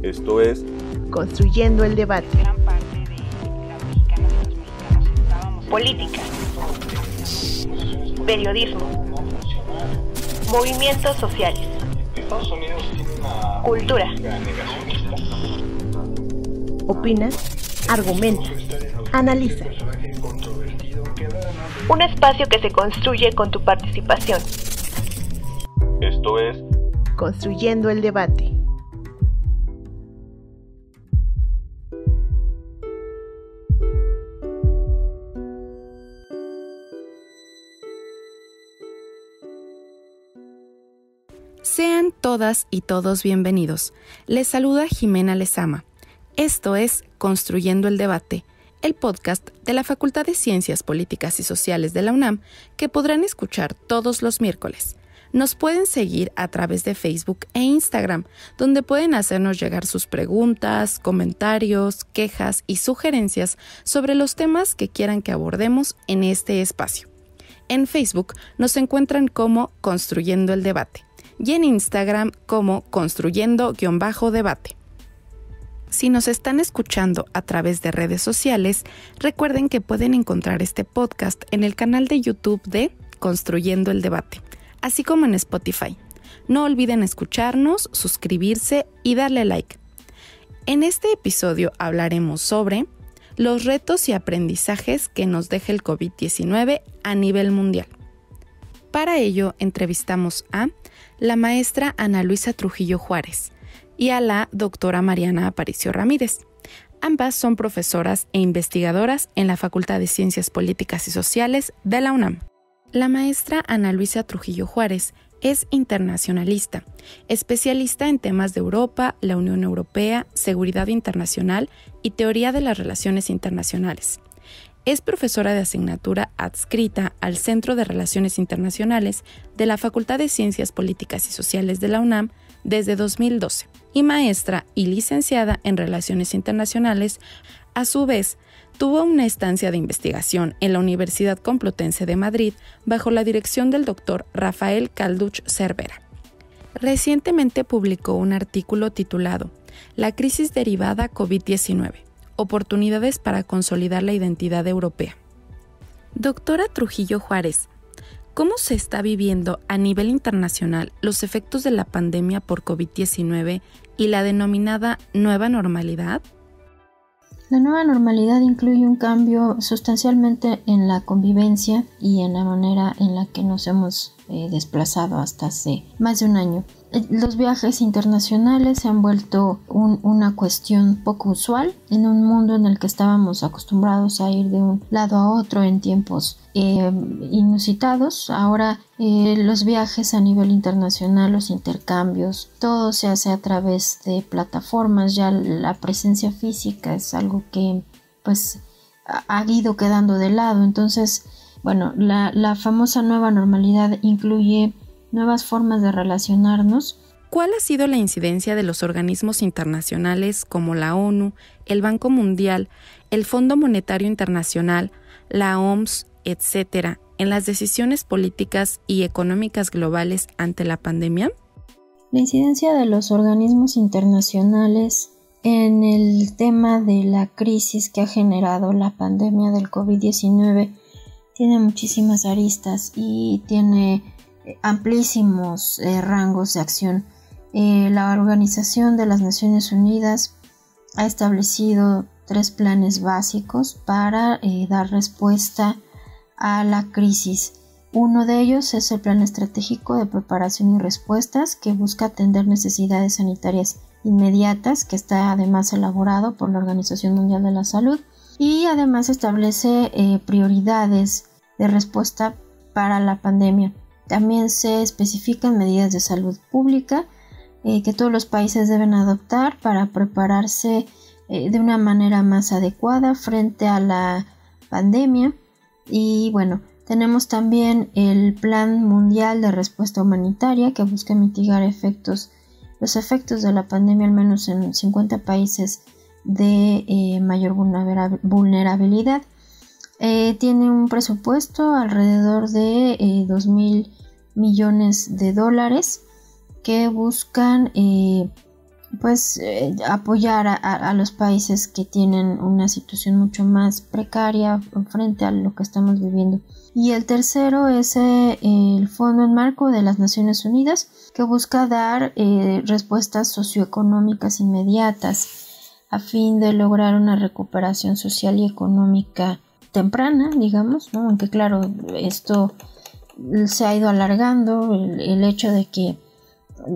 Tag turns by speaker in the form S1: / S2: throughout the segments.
S1: Esto es
S2: Construyendo el debate.
S3: Gran parte de las mexicanas y los mexicanos estábamos en política, periodismo, movimientos sociales, cultura.
S2: Opina, argumenta, analiza.
S3: Un espacio que se construye con tu participación.
S1: Esto es
S2: Construyendo el debate.
S4: Sean todas y todos bienvenidos. Les saluda Jimena Lezama. Esto es Construyendo el Debate, el podcast de la Facultad de Ciencias Políticas y Sociales de la UNAM que podrán escuchar todos los miércoles. Nos pueden seguir a través de Facebook e Instagram, donde pueden hacernos llegar sus preguntas, comentarios, quejas y sugerencias sobre los temas que quieran que abordemos en este espacio. En Facebook nos encuentran como Construyendo el Debate y en Instagram como Construyendo-Debate. Si nos están escuchando a través de redes sociales, recuerden que pueden encontrar este podcast en el canal de YouTube de Construyendo el Debate, así como en Spotify. No olviden escucharnos, suscribirse y darle like. En este episodio hablaremos sobre los retos y aprendizajes que nos deja el COVID-19 a nivel mundial. Para ello, entrevistamos a la maestra Ana Luisa Trujillo Juárez y a la doctora Mariana Aparicio Ramírez. Ambas son profesoras e investigadoras en la Facultad de Ciencias Políticas y Sociales de la UNAM. La maestra Ana Luisa Trujillo Juárez es internacionalista, especialista en temas de Europa, la Unión Europea, seguridad internacional y teoría de las relaciones internacionales. Es profesora de asignatura adscrita al Centro de Relaciones Internacionales de la Facultad de Ciencias Políticas y Sociales de la UNAM desde 2012 y maestra y licenciada en Relaciones Internacionales. A su vez, tuvo una estancia de investigación en la Universidad Complutense de Madrid bajo la dirección del doctor Rafael Calduch Cervera. Recientemente publicó un artículo titulado La crisis derivada COVID-19. Oportunidades para consolidar la identidad europea. Doctora Trujillo Juárez, ¿cómo se está viviendo a nivel internacional los efectos de la pandemia por COVID-19 y la denominada nueva normalidad?
S5: La nueva normalidad incluye un cambio sustancialmente en la convivencia y en la manera en la que nos hemos desplazado hasta hace más de un año. Los viajes internacionales se han vuelto una cuestión poco usual en un mundo en el que estábamos acostumbrados a ir de un lado a otro en tiempos inusitados. Ahora los viajes a nivel internacional, los intercambios, todo se hace a través de plataformas. Ya la presencia física es algo que pues ha ido quedando de lado. Entonces, bueno, la famosa nueva normalidad incluye nuevas formas de relacionarnos.
S4: ¿Cuál ha sido la incidencia de los organismos internacionales como la ONU, el Banco Mundial, el Fondo Monetario Internacional, la OMS, etcétera, en las decisiones políticas y económicas globales ante la pandemia?
S5: La incidencia de los organismos internacionales en el tema de la crisis que ha generado la pandemia del COVID-19 tiene muchísimas aristas y tiene amplísimos rangos de acción. La Organización de las Naciones Unidas ha establecido 3 planes básicos para dar respuesta a la crisis. Uno de ellos es el Plan Estratégico de Preparación y Respuestas, que busca atender necesidades sanitarias inmediatas, que está además elaborado por la Organización Mundial de la Salud, y además establece prioridades de respuesta para la pandemia. También se especifican medidas de salud pública que todos los países deben adoptar para prepararse de una manera más adecuada frente a la pandemia. Y bueno, tenemos también el Plan Mundial de Respuesta Humanitaria, que busca mitigar los efectos de la pandemia al menos en 50 países de mayor vulnerabilidad. Tiene un presupuesto alrededor de 2.000 millones de dólares que buscan apoyar a los países que tienen una situación mucho más precaria frente a lo que estamos viviendo. Y el tercero es el Fondo en Marco de las Naciones Unidas, que busca dar respuestas socioeconómicas inmediatas a fin de lograr una recuperación social y económica temprana, digamos, ¿no? Aunque claro, esto se ha ido alargando, el hecho de que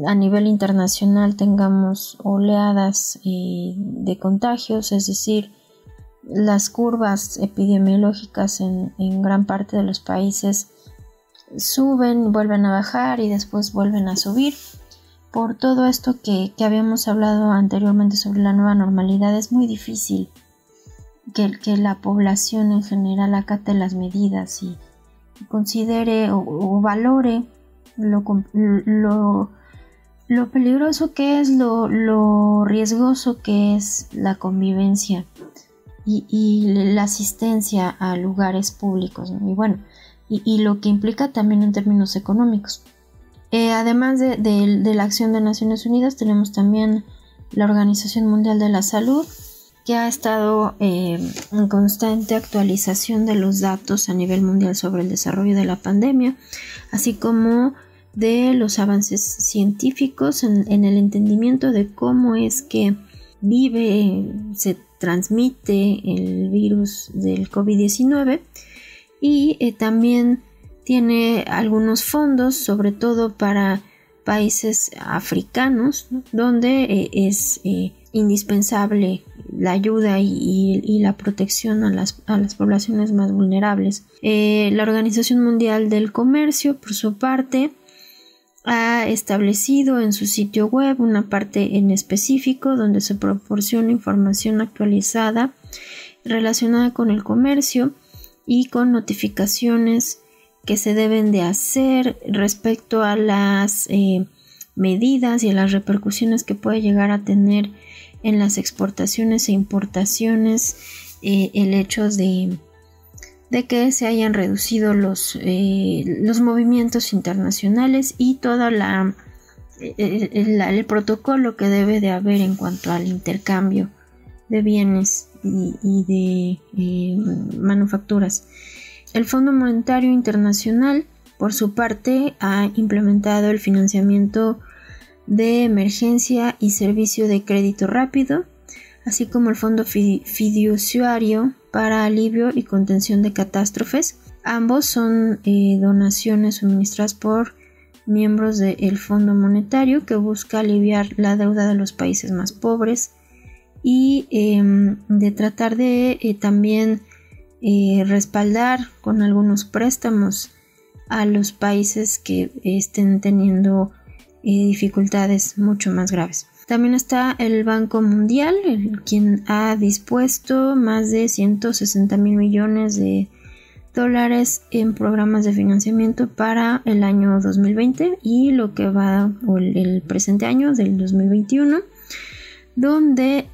S5: a nivel internacional tengamos oleadas de contagios, es decir, las curvas epidemiológicas en gran parte de los países suben, vuelven a bajar y después vuelven a subir. Por todo esto que habíamos hablado anteriormente sobre la nueva normalidad, es muy difícil que la población en general acate las medidas y considere o valore lo peligroso que es, lo riesgoso que es la convivencia y la asistencia a lugares públicos, ¿no? Y bueno, y lo que implica también en términos económicos. Además de la acción de Naciones Unidas, tenemos también la Organización Mundial de la Salud, que ha estado en constante actualización de los datos a nivel mundial sobre el desarrollo de la pandemia, así como de los avances científicos en el entendimiento de cómo es que se transmite el virus del COVID-19, y también tiene algunos fondos, sobre todo para países africanos, ¿no? Donde es indispensable la ayuda y la protección a las poblaciones más vulnerables. La Organización Mundial del Comercio, por su parte, ha establecido en su sitio web una parte en específico donde se proporciona información actualizada relacionada con el comercio y con notificaciones que se deben de hacer respecto a las medidas y a las repercusiones que puede llegar a tener en las exportaciones e importaciones el hecho de que se hayan reducido los movimientos internacionales y todo el protocolo que debe de haber en cuanto al intercambio de bienes y de manufacturas. El Fondo Monetario Internacional, por su parte, ha implementado el financiamiento de emergencia y servicio de crédito rápido, así como el Fondo Fiduciario para alivio y contención de catástrofes. Ambos son donaciones suministradas por miembros del Fondo Monetario, que busca aliviar la deuda de los países más pobres y de tratar de también respaldar con algunos préstamos a los países que estén teniendo dificultades mucho más graves. También está el Banco Mundial, quien ha dispuesto más de 160,000 millones de dólares en programas de financiamiento para el año 2020 y lo que va, o el presente año del 2021, donde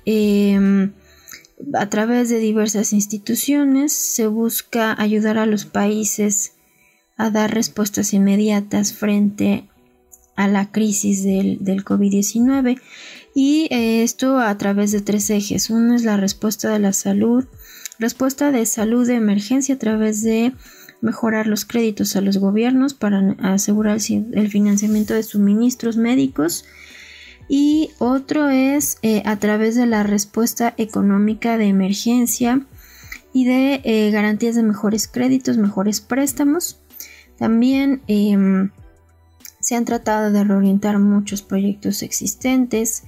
S5: a través de diversas instituciones se busca ayudar a los países a dar respuestas inmediatas frente a la crisis del COVID-19, y esto a través de 3 ejes. Uno es la respuesta de salud de emergencia a través de mejorar los créditos a los gobiernos para asegurar el financiamiento de suministros médicos, y otro es a través de la respuesta económica de emergencia y de garantías de mejores créditos, mejores préstamos. También se han tratado de reorientar muchos proyectos existentes,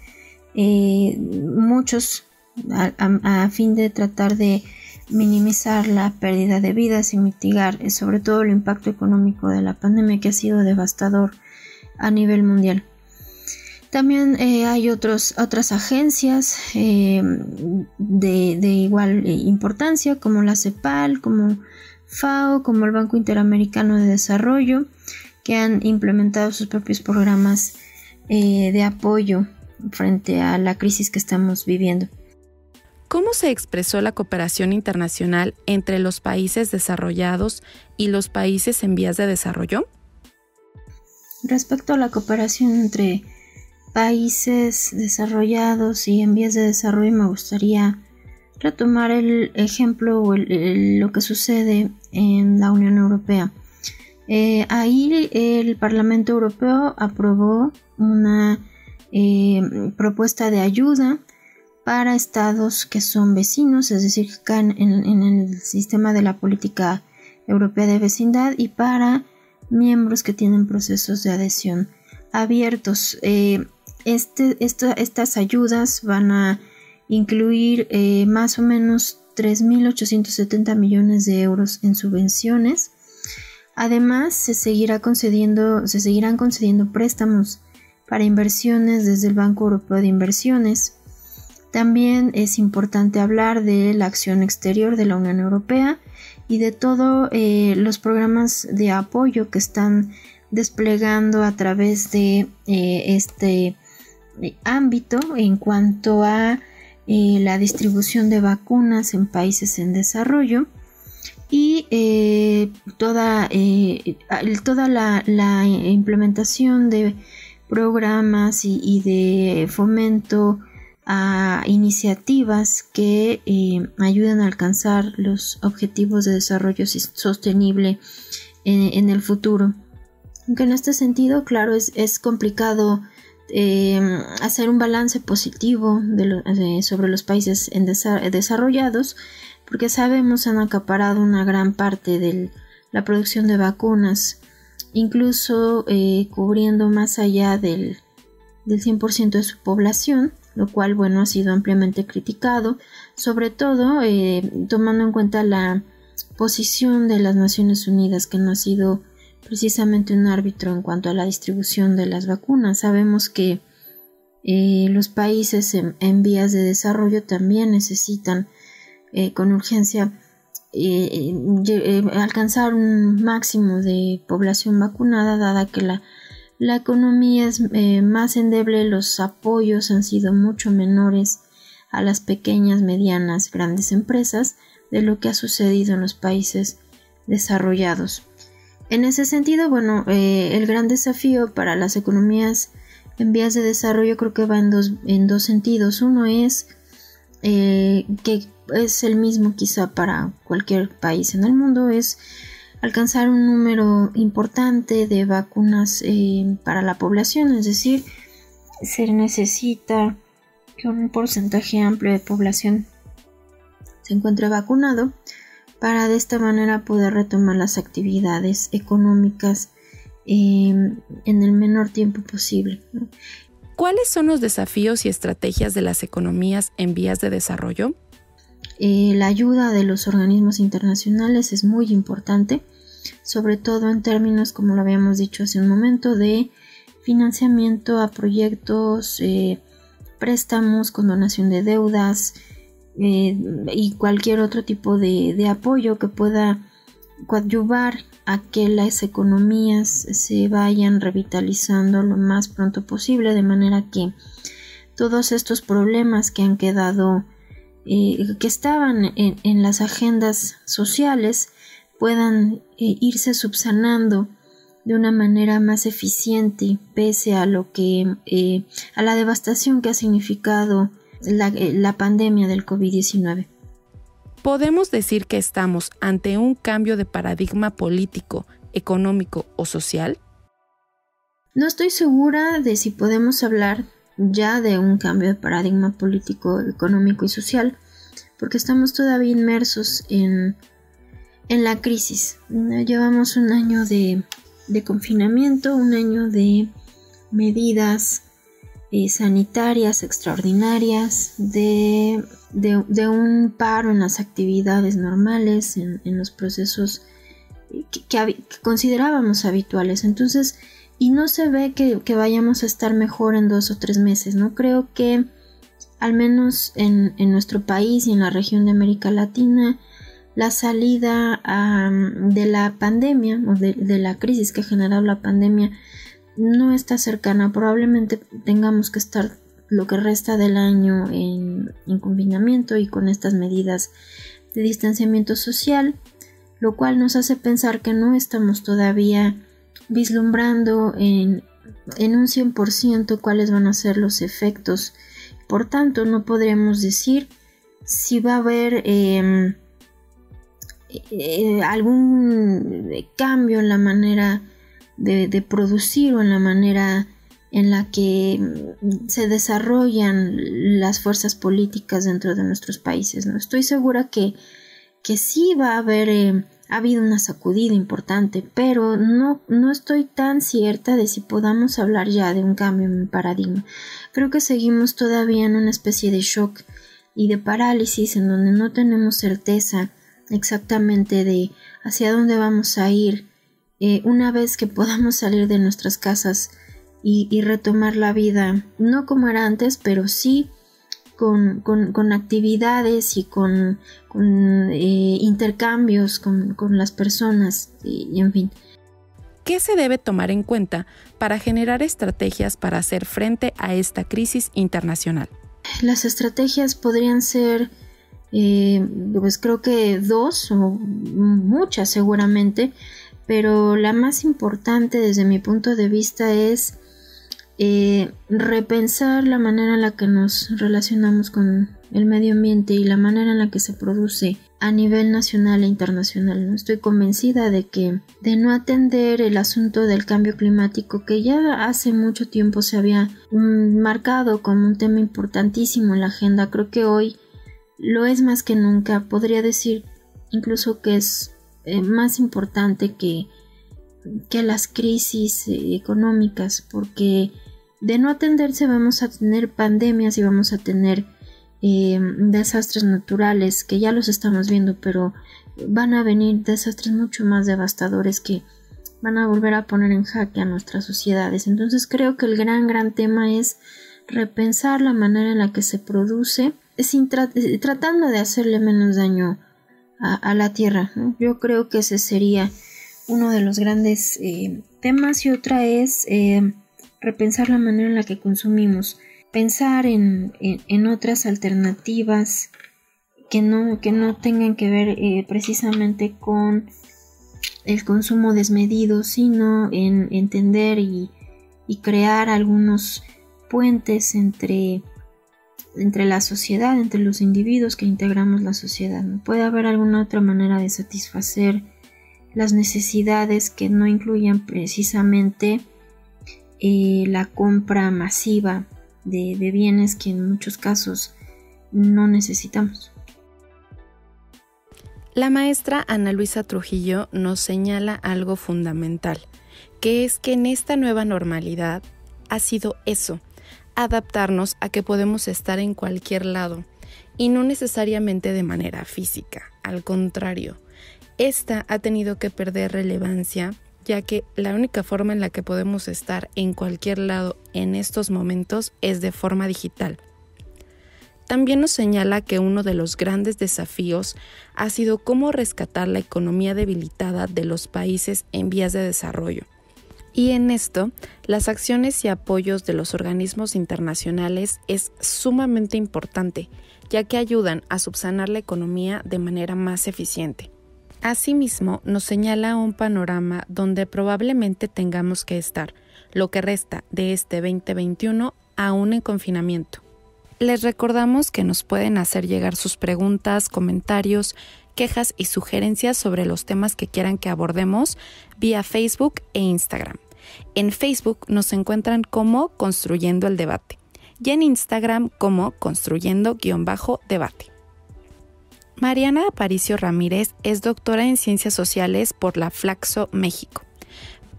S5: muchos a fin de tratar de minimizar la pérdida de vidas y mitigar sobre todo el impacto económico de la pandemia, que ha sido devastador a nivel mundial. También hay otras agencias de igual importancia, como la CEPAL, como FAO, como el Banco Interamericano de Desarrollo, que han implementado sus propios programas de apoyo frente a la crisis que estamos viviendo.
S4: ¿Cómo se expresó la cooperación internacional entre los países desarrollados y los países en vías de desarrollo?
S5: Respecto a la cooperación entre países desarrollados y en vías de desarrollo, me gustaría retomar el ejemplo o lo que sucede en la Unión Europea. Ahí el Parlamento Europeo aprobó una propuesta de ayuda para estados que son vecinos, es decir, que caen en el sistema de la política europea de vecindad, y para miembros que tienen procesos de adhesión abiertos. Estas ayudas van a incluir más o menos 3.870 millones de euros en subvenciones. Además, se seguirán concediendo préstamos para inversiones desde el Banco Europeo de Inversiones. También es importante hablar de la acción exterior de la Unión Europea y de todos los programas de apoyo que están desplegando a través de este ámbito en cuanto a la distribución de vacunas en países en desarrollo y toda la implementación de programas y de fomento a iniciativas que ayudan a alcanzar los objetivos de desarrollo sostenible en el futuro. Aunque en este sentido, claro, es complicado hacer un balance positivo sobre los países desarrollados, porque sabemos han acaparado una gran parte de la producción de vacunas, incluso cubriendo más allá del 100% de su población, lo cual, bueno, ha sido ampliamente criticado, sobre todo tomando en cuenta la posición de las Naciones Unidas, que no ha sido precisamente un árbitro en cuanto a la distribución de las vacunas. Sabemos que los países en vías de desarrollo también necesitan con urgencia alcanzar un máximo de población vacunada, dada que la economía es más endeble, los apoyos han sido mucho menores a las pequeñas, medianas, grandes empresas de lo que ha sucedido en los países desarrollados. En ese sentido, bueno, el gran desafío para las economías en vías de desarrollo creo que va en dos sentidos. Uno es que es el mismo quizá para cualquier país en el mundo, es alcanzar un número importante de vacunas para la población, es decir, se necesita que un porcentaje amplio de población se encuentre vacunado para de esta manera poder retomar las actividades económicas en el menor tiempo posible, ¿no?
S4: ¿Cuáles son los desafíos y estrategias de las economías en vías de desarrollo?
S5: La ayuda de los organismos internacionales es muy importante, sobre todo en términos, como lo habíamos dicho hace un momento, de financiamiento a proyectos, préstamos, condonación de deudas y cualquier otro tipo de apoyo que pueda coadyuvar a que las economías se vayan revitalizando lo más pronto posible, de manera que todos estos problemas que han quedado, que estaban en las agendas sociales, puedan irse subsanando de una manera más eficiente, pese a lo que a la devastación que ha significado la pandemia del COVID-19.
S4: ¿Podemos decir que estamos ante un cambio de paradigma político, económico o social?
S5: No estoy segura de si podemos hablar ya de un cambio de paradigma político, económico y social, porque estamos todavía inmersos en la crisis. Llevamos un año de confinamiento, un año de medidas sanitarias extraordinarias, de un paro en las actividades normales, en los procesos que considerábamos habituales. Entonces, y no se ve que vayamos a estar mejor en 2 o 3 meses. No creo que, al menos en nuestro país y en la región de América Latina, la salida de la pandemia o de la crisis que ha generado la pandemia no está cercana. Probablemente tengamos que estar lo que resta del año en confinamiento y con estas medidas de distanciamiento social, lo cual nos hace pensar que no estamos todavía vislumbrando en en un 100% cuáles van a ser los efectos. Por tanto, no podremos decir si va a haber algún cambio en la manera de producir o en la manera en la que se desarrollan las fuerzas políticas dentro de nuestros países, ¿no? Estoy segura que sí va a haber ha habido una sacudida importante, pero no estoy tan cierta de si podamos hablar ya de un cambio en el paradigma. Creo que seguimos todavía en una especie de shock y de parálisis en donde no tenemos certeza exactamente de hacia dónde vamos a ir una vez que podamos salir de nuestras casas y retomar la vida, no como era antes, pero sí con actividades y con intercambios con las personas y en fin.
S4: ¿Qué se debe tomar en cuenta para generar estrategias para hacer frente a esta crisis internacional?
S5: Las estrategias podrían ser, pues creo que 2 o muchas seguramente, pero la más importante desde mi punto de vista es repensar la manera en la que nos relacionamos con el medio ambiente y la manera en la que se produce a nivel nacional e internacional. No estoy convencida de no atender el asunto del cambio climático, que ya hace mucho tiempo se había marcado como un tema importantísimo en la agenda. Creo que hoy lo es más que nunca. Podría decir incluso que es más importante que las crisis económicas, porque de no atenderse vamos a tener pandemias y vamos a tener desastres naturales, que ya los estamos viendo, pero van a venir desastres mucho más devastadores que van a volver a poner en jaque a nuestras sociedades. Entonces creo que el gran tema es repensar la manera en la que se produce, tratando de hacerle menos daño a la tierra, ¿no? Yo creo que ese sería uno de los grandes temas, y otra es repensar la manera en la que consumimos, pensar en otras alternativas que no tengan que ver precisamente con el consumo desmedido, sino en entender y crear algunos puentes entre la sociedad, entre los individuos que integramos la sociedad. ¿No? Puede haber alguna otra manera de satisfacer las necesidades que no incluyan precisamente la compra masiva de bienes que en muchos casos no necesitamos.
S4: La maestra Ana Luisa Trujillo nos señala algo fundamental, que es que en esta nueva normalidad ha sido eso, adaptarnos a que podemos estar en cualquier lado y no necesariamente de manera física. Al contrario, esta ha tenido que perder relevancia, ya que la única forma en la que podemos estar en cualquier lado en estos momentos es de forma digital. También nos señala que uno de los grandes desafíos ha sido cómo rescatar la economía debilitada de los países en vías de desarrollo. Y en esto, las acciones y apoyos de los organismos internacionales es sumamente importante, ya que ayudan a subsanar la economía de manera más eficiente. Asimismo, nos señala un panorama donde probablemente tengamos que estar, lo que resta de este 2021, aún en confinamiento. Les recordamos que nos pueden hacer llegar sus preguntas, comentarios, quejas y sugerencias sobre los temas que quieran que abordemos vía Facebook e Instagram. En Facebook nos encuentran como Construyendo el Debate y en Instagram como Construyendo_Debate. Mariana Aparicio Ramírez es doctora en Ciencias Sociales por la Flaxo, México,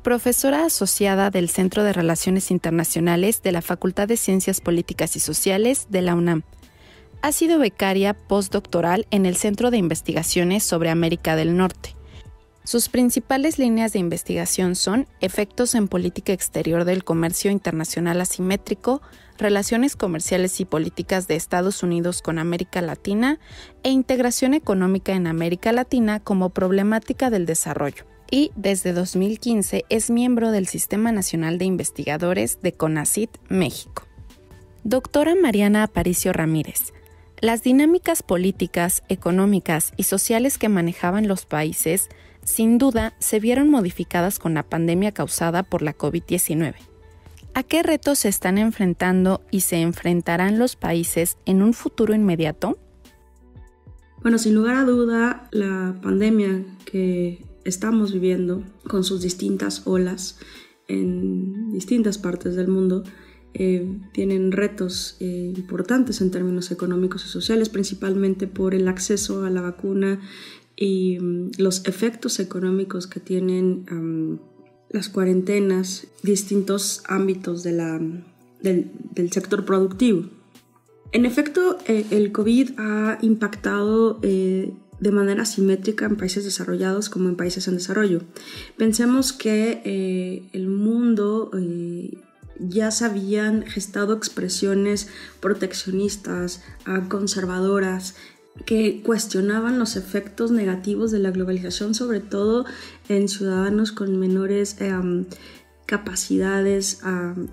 S4: profesora asociada del Centro de Relaciones Internacionales de la Facultad de Ciencias Políticas y Sociales de la UNAM. Ha sido becaria postdoctoral en el Centro de Investigaciones sobre América del Norte. Sus principales líneas de investigación son efectos en política exterior del comercio internacional asimétrico, relaciones comerciales y políticas de Estados Unidos con América Latina e integración económica en América Latina como problemática del desarrollo. Y desde 2015 es miembro del Sistema Nacional de Investigadores de CONACYT, México. Doctora Mariana Aparicio Ramírez. Las dinámicas políticas, económicas y sociales que manejaban los países, sin duda, se vieron modificadas con la pandemia causada por la COVID-19. ¿A qué retos se están enfrentando y se enfrentarán los países en un futuro inmediato?
S6: Bueno, sin lugar a duda, la pandemia que estamos viviendo con sus distintas olas en distintas partes del mundo tienen retos importantes en términos económicos y sociales, principalmente por el acceso a la vacuna y los efectos económicos que tienen las cuarentenas, distintos ámbitos del sector productivo. En efecto, el COVID ha impactado de manera simétrica en países desarrollados como en países en desarrollo. Pensemos que el mundo ya se habían gestado expresiones proteccionistas, conservadoras, que cuestionaban los efectos negativos de la globalización, sobre todo en ciudadanos con menores capacidades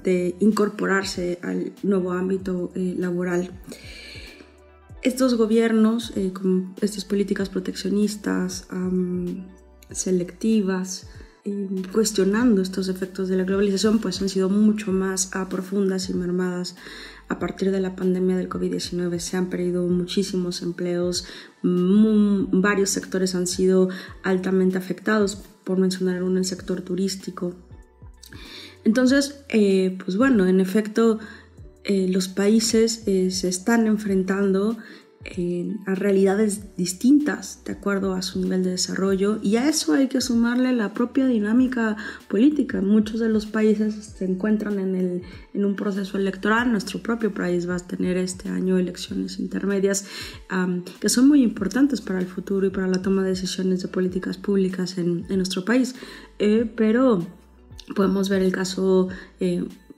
S6: de incorporarse al nuevo ámbito laboral. Estos gobiernos, con estas políticas proteccionistas, selectivas, cuestionando estos efectos de la globalización, pues han sido mucho más profundas y mermadas. A partir de la pandemia del COVID-19 se han perdido muchísimos empleos, varios sectores han sido altamente afectados, por mencionar uno, el sector turístico. Entonces, pues bueno, en efecto, los países se están enfrentando a realidades distintas de acuerdo a su nivel de desarrollo, y a eso hay que sumarle la propia dinámica política. Muchos de los países se encuentran en un proceso electoral. Nuestro propio país va a tener este año elecciones intermedias que son muy importantes para el futuro y para la toma de decisiones de políticas públicas en nuestro país, pero podemos ver el caso,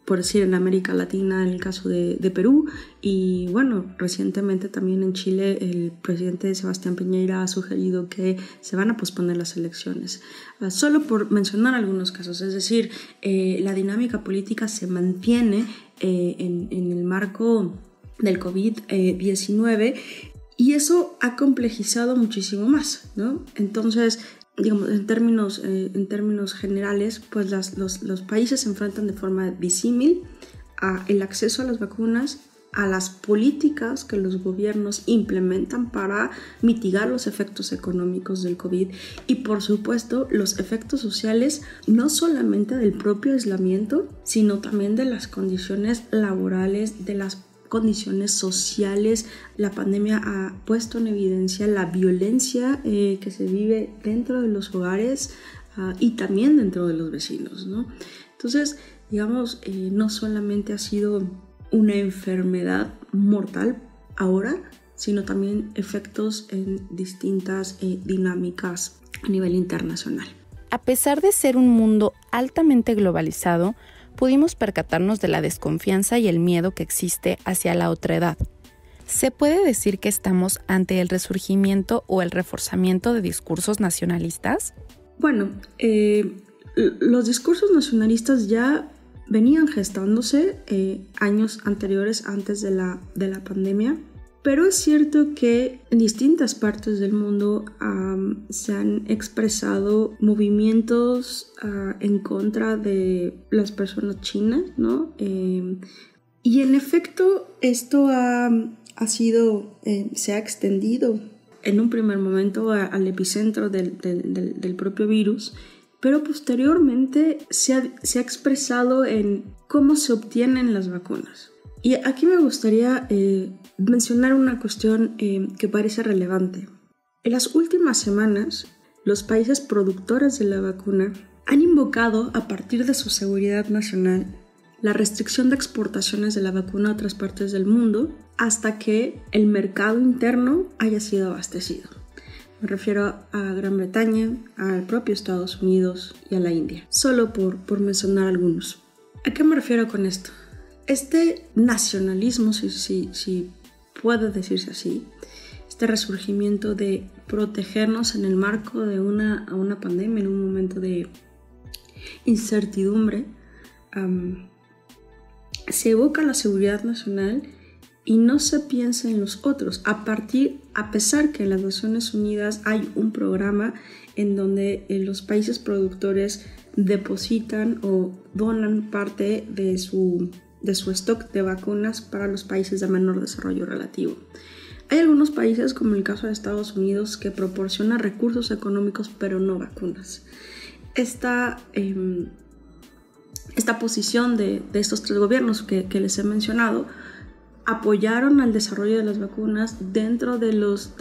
S6: por decir, en América Latina, el caso de Perú, y bueno, recientemente también en Chile el presidente Sebastián Piñera ha sugerido que se van a posponer las elecciones, solo por mencionar algunos casos. Es decir, la dinámica política se mantiene en el marco del COVID-19 y eso ha complejizado muchísimo más, ¿no? Entonces, digamos, en términos generales, pues los países se enfrentan de forma disímil al acceso a las vacunas, a las políticas que los gobiernos implementan para mitigar los efectos económicos del COVID y, por supuesto, los efectos sociales, no solamente del propio aislamiento, sino también de las condiciones laborales, de las condiciones sociales. La pandemia ha puesto en evidencia la violencia que se vive dentro de los hogares y también dentro de los vecinos, ¿no? Entonces, digamos, no solamente ha sido una enfermedad mortal ahora, sino también efectos en distintas dinámicas a nivel internacional.
S4: A pesar de ser un mundo altamente globalizado, pudimos percatarnos de la desconfianza y el miedo que existe hacia la otredad. ¿Se puede decir que estamos ante el resurgimiento o el reforzamiento de discursos nacionalistas?
S6: Bueno, los discursos nacionalistas ya venían gestándose años anteriores, antes de la pandemia, pero es cierto que en distintas partes del mundo se han expresado movimientos en contra de las personas chinas, ¿no? Y en efecto esto se ha extendido en un primer momento al epicentro del propio virus, pero posteriormente se ha expresado en cómo se obtienen las vacunas. Y aquí me gustaría mencionar una cuestión que parece relevante. En las últimas semanas, los países productores de la vacuna han invocado, a partir de su seguridad nacional, la restricción de exportaciones de la vacuna a otras partes del mundo hasta que el mercado interno haya sido abastecido. Me refiero a Gran Bretaña, al propio Estados Unidos y a la India, solo por mencionar algunos. ¿A qué me refiero con esto? Este nacionalismo, si puede decirse así, este resurgimiento de protegernos en el marco de una pandemia, en un momento de incertidumbre, se evoca la seguridad nacional y no se piensa en los otros, a pesar que en las Naciones Unidas hay un programa en donde los países productores depositan o donan parte de su stock de vacunas para los países de menor desarrollo relativo. Hay algunos países, como el caso de Estados Unidos, que proporciona recursos económicos pero no vacunas. Esta posición de estos tres gobiernos que les he mencionado apoyaron al desarrollo de las vacunas. Dentro de los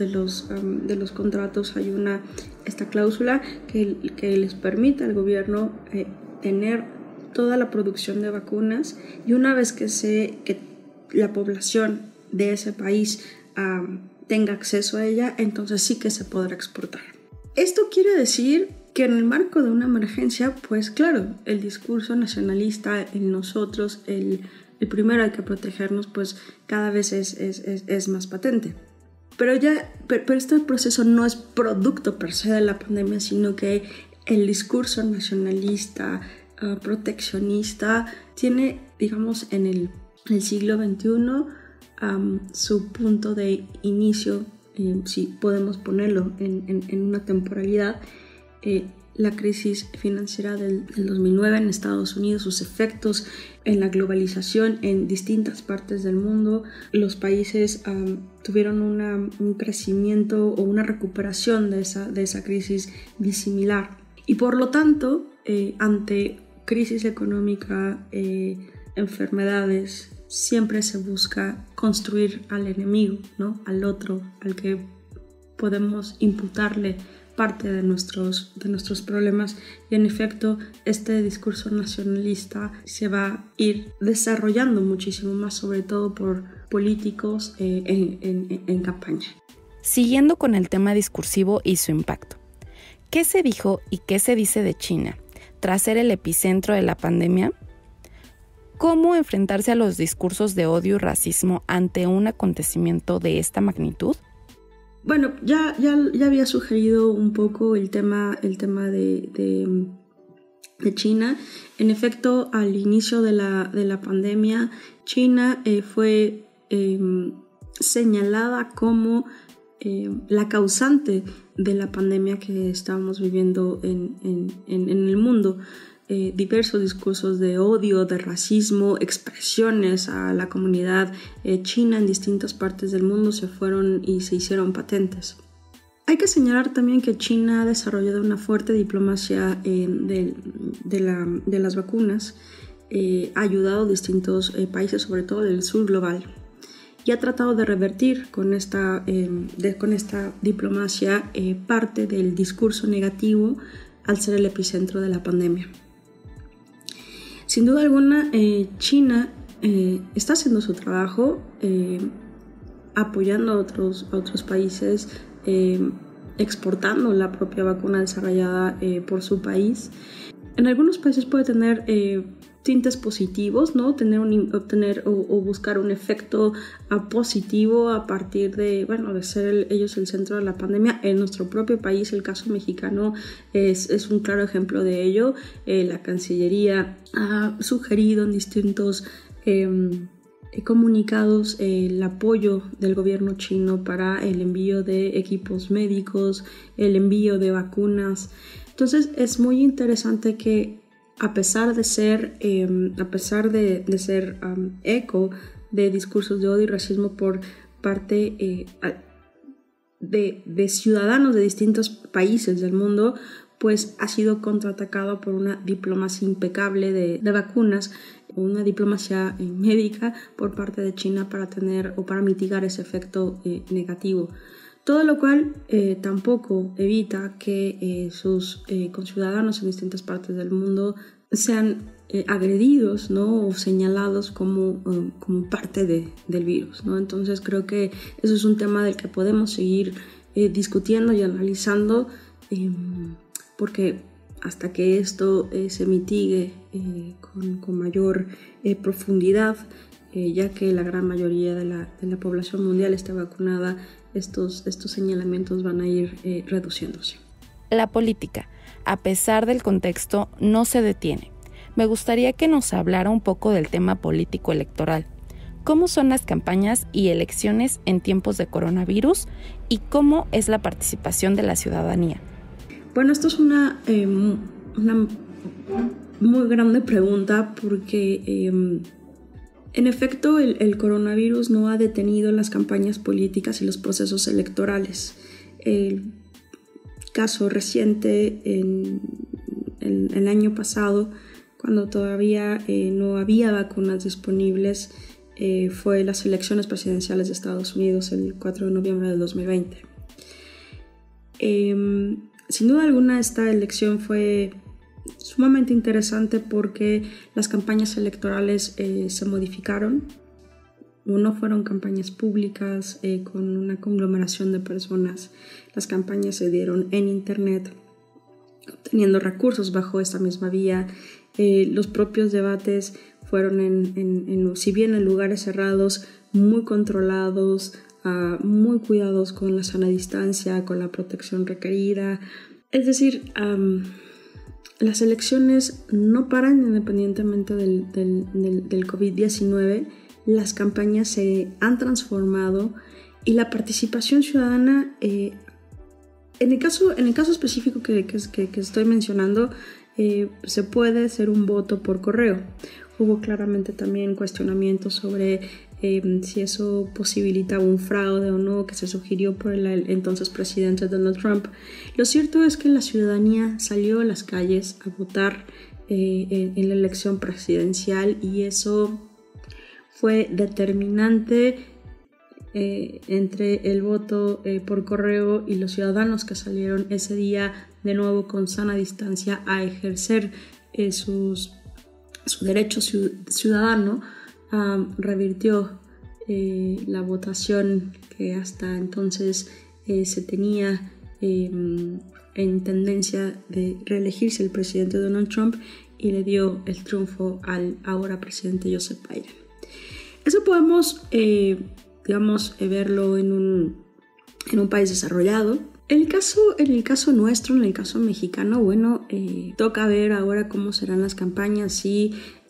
S6: contratos hay esta cláusula que les permite al gobierno tener toda la producción de vacunas, y una vez que la población de ese país tenga acceso a ella, entonces sí que se podrá exportar. Esto quiere decir que en el marco de una emergencia, pues claro, el discurso nacionalista en nosotros, el primero hay que protegernos, pues cada vez es más patente. Pero este proceso no es producto per se de la pandemia, sino que el discurso nacionalista, proteccionista, tiene, digamos, en el siglo XXI su punto de inicio, si podemos ponerlo en una temporalidad, la crisis financiera del 2009 en Estados Unidos, sus efectos en la globalización en distintas partes del mundo. Los países tuvieron un crecimiento o una recuperación de esa crisis disimilar. Y por lo tanto, ante crisis económica, enfermedades, siempre se busca construir al enemigo, ¿no? Al otro, al que podemos imputarle parte de nuestros problemas. Y en efecto, este discurso nacionalista se va a ir desarrollando muchísimo más, sobre todo por políticos en campaña.
S4: Siguiendo con el tema discursivo y su impacto, ¿qué se dijo y qué se dice de China tras ser el epicentro de la pandemia? ¿Cómo enfrentarse a los discursos de odio y racismo ante un acontecimiento de esta magnitud?
S6: Bueno, ya había sugerido un poco el tema de China. En efecto, al inicio de la pandemia, China fue señalada como la causante de la pandemia que estábamos viviendo en el mundo. Diversos discursos de odio, de racismo, expresiones a la comunidad china en distintas partes del mundo se fueron y se hicieron patentes. Hay que señalar también que China ha desarrollado una fuerte diplomacia de las vacunas, ha ayudado a distintos países, sobre todo del sur global, y ha tratado de revertir con esta diplomacia parte del discurso negativo al ser el epicentro de la pandemia. Sin duda alguna, China está haciendo su trabajo, apoyando a otros países, exportando la propia vacuna desarrollada por su país. En algunos países puede tener tintes positivos, ¿no? Obtener o buscar un efecto positivo a partir de ser ellos el centro de la pandemia. En nuestro propio país, el caso mexicano es un claro ejemplo de ello. La Cancillería ha sugerido en distintos comunicados el apoyo del gobierno chino para el envío de equipos médicos, el envío de vacunas. Entonces es muy interesante que a pesar de ser eco de discursos de odio y racismo por parte de ciudadanos de distintos países del mundo, pues ha sido contraatacado por una diplomacia impecable de vacunas, una diplomacia médica por parte de China para mitigar ese efecto negativo. Todo lo cual tampoco evita que sus conciudadanos en distintas partes del mundo sean agredidos, ¿no? O señalados como parte del virus, ¿no? Entonces creo que eso es un tema del que podemos seguir discutiendo y analizando, porque hasta que esto se mitigue con mayor profundidad, ya que la gran mayoría de la población mundial esté vacunada, estos señalamientos van a ir reduciéndose.
S4: La política, a pesar del contexto, no se detiene. Me gustaría que nos hablara un poco del tema político electoral. cómo son las campañas y elecciones en tiempos de coronavirus y cómo es la participación de la ciudadanía.
S6: Bueno, esto es una muy grande pregunta porque en efecto el coronavirus no ha detenido las campañas políticas y los procesos electorales. El caso reciente en el año pasado, cuando todavía no había vacunas disponibles, fue las elecciones presidenciales de Estados Unidos el 4 de noviembre del 2020. Sin duda alguna esta elección fue sumamente interesante porque las campañas electorales se modificaron. No fueron campañas públicas con una conglomeración de personas. Las campañas se dieron en internet, obteniendo recursos bajo esta misma vía. Los propios debates fueron si bien en lugares cerrados, muy controlados, muy cuidados con la sana distancia, con la protección requerida. Es decir, las elecciones no paran independientemente del COVID-19. Las campañas se han transformado y la participación ciudadana, en el caso específico que estoy mencionando, se puede hacer un voto por correo. Hubo claramente también cuestionamientos sobre si eso posibilitaba un fraude o no, que se sugirió por el entonces presidente Donald Trump. Lo cierto es que la ciudadanía salió a las calles a votar en la elección presidencial y eso fue determinante entre el voto por correo y los ciudadanos que salieron ese día de nuevo con sana distancia a ejercer su derecho ciudadano. Revirtió la votación que hasta entonces se tenía en tendencia de reelegirse el presidente Donald Trump y le dio el triunfo al ahora presidente Joseph Biden. Eso podemos, verlo en un país desarrollado. En el caso nuestro, en el caso mexicano, toca ver ahora cómo serán las campañas,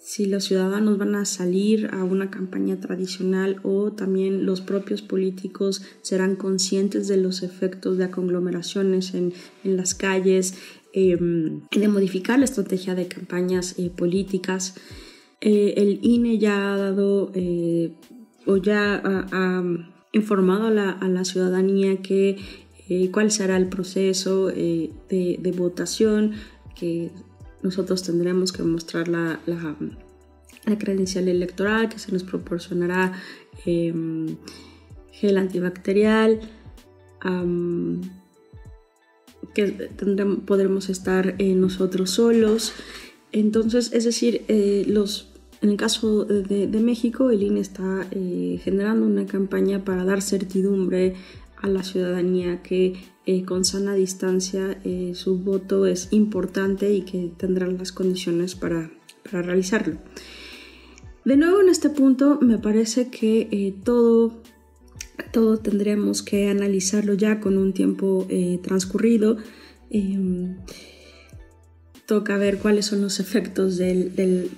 S6: si los ciudadanos van a salir a una campaña tradicional o también los propios políticos serán conscientes de los efectos de conglomeraciones en las calles, de modificar la estrategia de campañas políticas. El INE ya ha dado ha informado a la ciudadanía que cuál será el proceso de votación, que nosotros tendremos que mostrar la credencial electoral, que se nos proporcionará gel antibacterial, que podremos estar nosotros solos. Entonces, es decir, en el caso de México, el INE está generando una campaña para dar certidumbre a la ciudadanía que con sana distancia su voto es importante y que tendrán las condiciones para realizarlo. De nuevo, en este punto me parece que todo tendremos que analizarlo ya con un tiempo transcurrido. Toca ver cuáles son los efectos de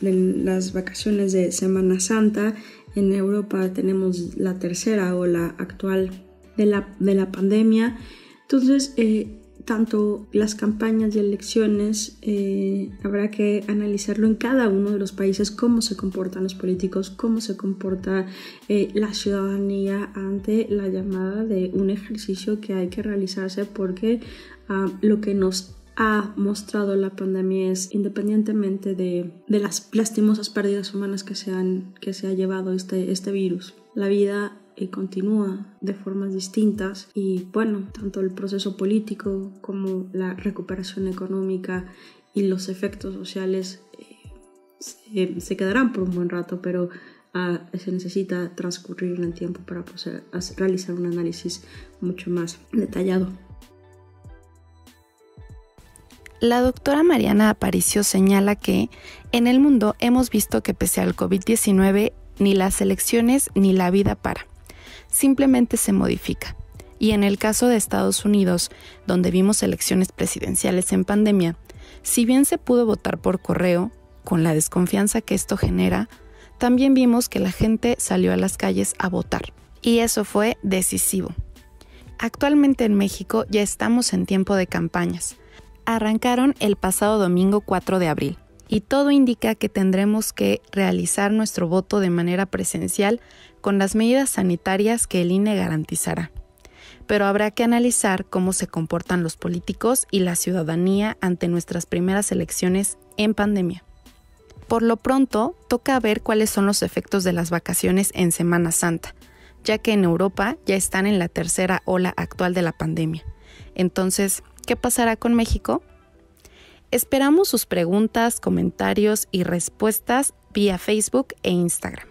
S6: las vacaciones de Semana Santa. En Europa tenemos la tercera ola actual de la pandemia. Entonces, tanto las campañas de elecciones, habrá que analizarlo en cada uno de los países, cómo se comportan los políticos, cómo se comporta la ciudadanía ante la llamada de un ejercicio que hay que realizarse, porque lo que nos ha mostrado la pandemia es, independientemente de las lastimosas pérdidas humanas que se ha llevado este virus, la vida continúa de formas distintas y tanto el proceso político como la recuperación económica y los efectos sociales se quedarán por un buen rato, pero se necesita transcurrir en el tiempo para poder realizar un análisis mucho más detallado.
S4: La doctora Mariana Aparicio señala que en el mundo hemos visto que pese al COVID-19 ni las elecciones ni la vida para. Simplemente se modifica. Y en el caso de Estados Unidos, donde vimos elecciones presidenciales en pandemia, si bien se pudo votar por correo, con la desconfianza que esto genera, también vimos que la gente salió a las calles a votar, y eso fue decisivo. Actualmente en México ya estamos en tiempo de campañas. Arrancaron el pasado domingo 4 de abril, y todo indica que tendremos que realizar nuestro voto de manera presencial con las medidas sanitarias que el INE garantizará. Pero habrá que analizar cómo se comportan los políticos y la ciudadanía ante nuestras primeras elecciones en pandemia. Por lo pronto, toca ver cuáles son los efectos de las vacaciones en Semana Santa, ya que en Europa ya están en la tercera ola actual de la pandemia. Entonces, ¿qué pasará con México? Esperamos sus preguntas, comentarios y respuestas vía Facebook e Instagram.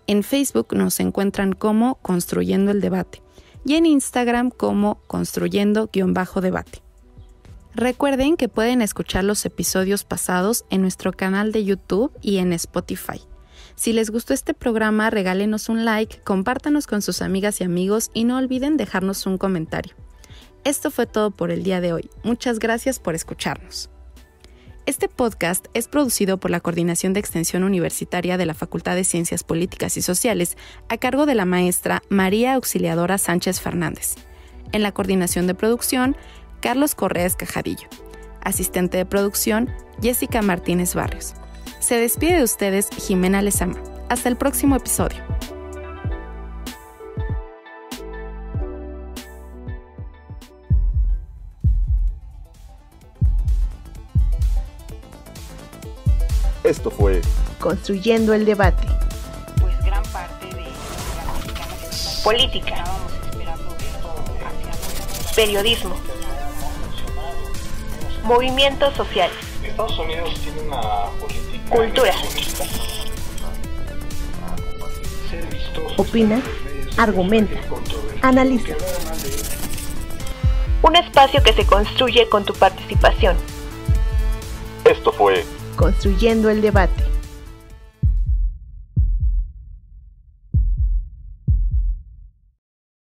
S4: En Facebook nos encuentran como Construyendo el Debate y en Instagram como Construyendo_Debate. Recuerden que pueden escuchar los episodios pasados en nuestro canal de YouTube y en Spotify. Si les gustó este programa, regálenos un like, compártanos con sus amigas y amigos y no olviden dejarnos un comentario. Esto fue todo por el día de hoy. Muchas gracias por escucharnos. Este podcast es producido por la Coordinación de Extensión Universitaria de la Facultad de Ciencias Políticas y Sociales a cargo de la maestra María Auxiliadora Sánchez Fernández. En la coordinación de producción, Carlos Correa Escajadillo. Asistente de producción, Jessica Martínez Barrios. Se despide de ustedes Jimena Lezama. Hasta el próximo episodio.
S1: Esto fue
S2: Construyendo el Debate.
S3: Pues gran parte de la mexicana política. Estábamos esperando esto hacia
S2: Periodismo. Movimientos sociales.
S1: Estados Unidos tiene una política
S2: Cultura. Opina, argumenta, analiza. Un espacio que se construye con tu participación.
S1: Esto fue
S2: Construyendo el Debate.